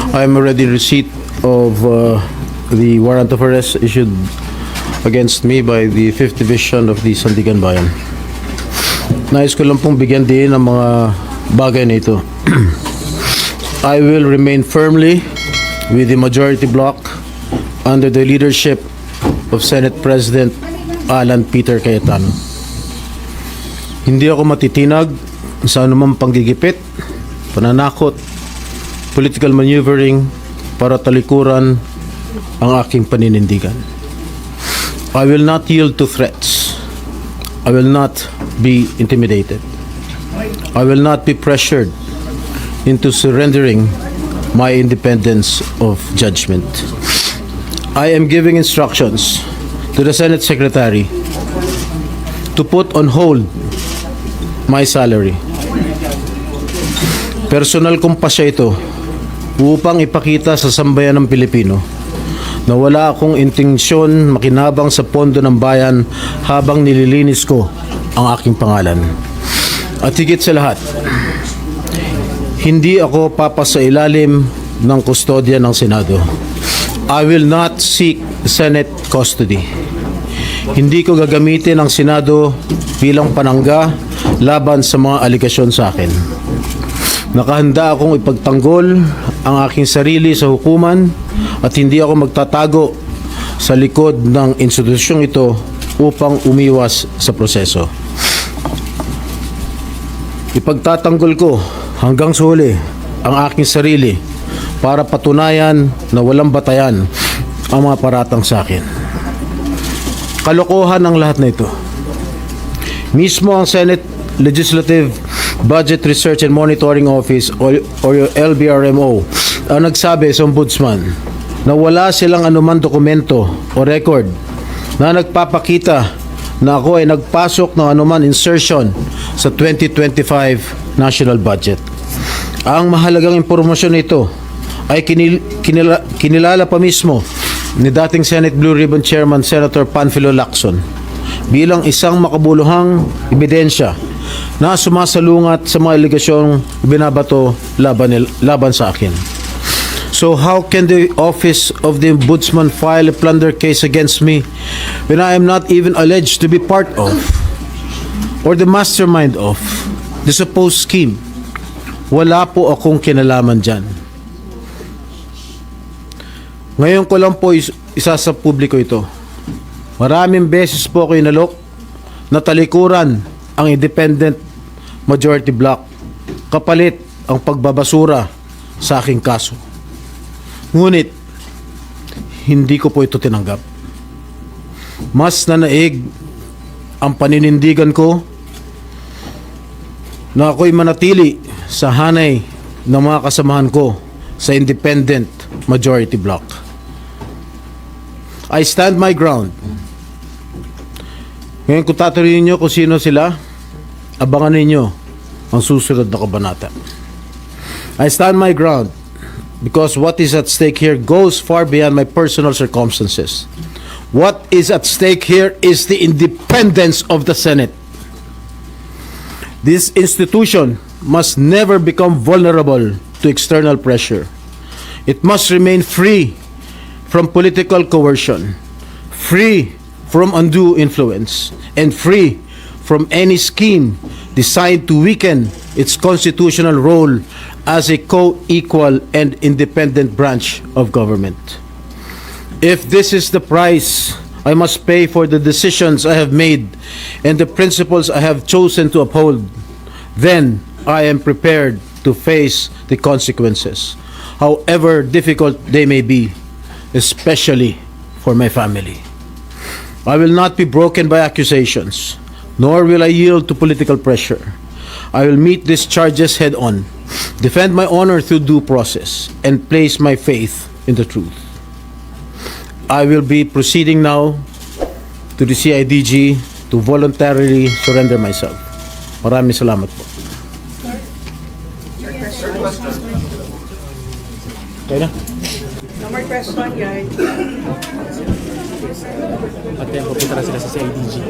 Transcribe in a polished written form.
I am already in receipt of the warrant of arrest issued against me by the 5th Division of the Sandigan Bayan. Nais ko lang pong bigyan din ng mga bagay na ito. I will remain firmly with the majority bloc under the leadership of Senate President Alan Peter Cayetano. Hindi ako matitinag sa anumang panggigipit, pananakot, political maneuvering para talikuran ang aking paninindigan. I will not yield to threats. I will not be intimidated. I will not be pressured into surrendering my independence of judgment. I am giving instructions to the Senate Secretary to put on hold my salary. Personal kong pasya ito upang ipakita sa sambayan ng Pilipino na wala akong intensyon makinabang sa pondo ng bayan habang nililinis ko ang aking pangalan. At higit sa lahat, hindi ako papasailalim ng kustodya ng Senado. I will not seek Senate custody. Hindi ko gagamitin ang Senado bilang panangga laban sa mga aligasyon sa akin. Nakahanda akong ipagtanggol ang aking sarili sa hukuman at hindi ako magtatago sa likod ng institusyong ito upang umiwas sa proseso. Ipagtatanggol ko hanggang sa huli ang aking sarili para patunayan na walang batayan ang mga paratang sa akin. Kalokohan ang lahat na ito. Mismo ang Senate Legislative Budget Research and Monitoring Office o LBRMO ang nagsabi sa Ombudsman na wala silang anumang dokumento o record na nagpapakita na ako ay nagpasok ng anuman insertion sa 2025 national budget. Ang mahalagang impormasyon nito ay kinilala pa mismo ni dating Senate Blue Ribbon Chairman Senator Panfilo Lacson bilang isang makabuluhang ebidensya na sumasalungat sa mga aligasyong binabato laban sa akin. So how can the office of the Ombudsman file a plunder case against me when I am not even alleged to be part of or the mastermind of the supposed scheme? Wala po akong kinalaman dyan. Ngayon ko lang po isa sa publiko ito. Maraming beses po ako inalok na talikuran ang independent majority bloc kapalit ang pagbabasura sa aking kaso. Ngunit hindi ko po ito tinanggap. Mas nanaig ang paninindigan ko na ako'y manatili sa hanay ng mga kasamahan ko sa independent majority bloc. I stand my ground. Ngayon kung tatanungin niyo kung sino sila, abangan ninyo ang susunod na kabanata. I stand my ground because what is at stake here goes far beyond my personal circumstances. What is at stake here is the independence of the Senate. This institution must never become vulnerable to external pressure. It must remain free from political coercion, free from undue influence, and free from any scheme designed to weaken its constitutional role as a co-equal and independent branch of government. If this is the price I must pay for the decisions I have made and the principles I have chosen to uphold, then I am prepared to face the consequences, however difficult they may be, especially for my family. I will not be broken by accusations, nor will I yield to political pressure. I will meet these charges head on, defend my honor through due process, and place my faith in the truth. I will be proceeding now to the CIDG to voluntarily surrender myself. Maraming salamat po. Okay na? No more question, guys. At yan, pupunta na sila sa CIDG.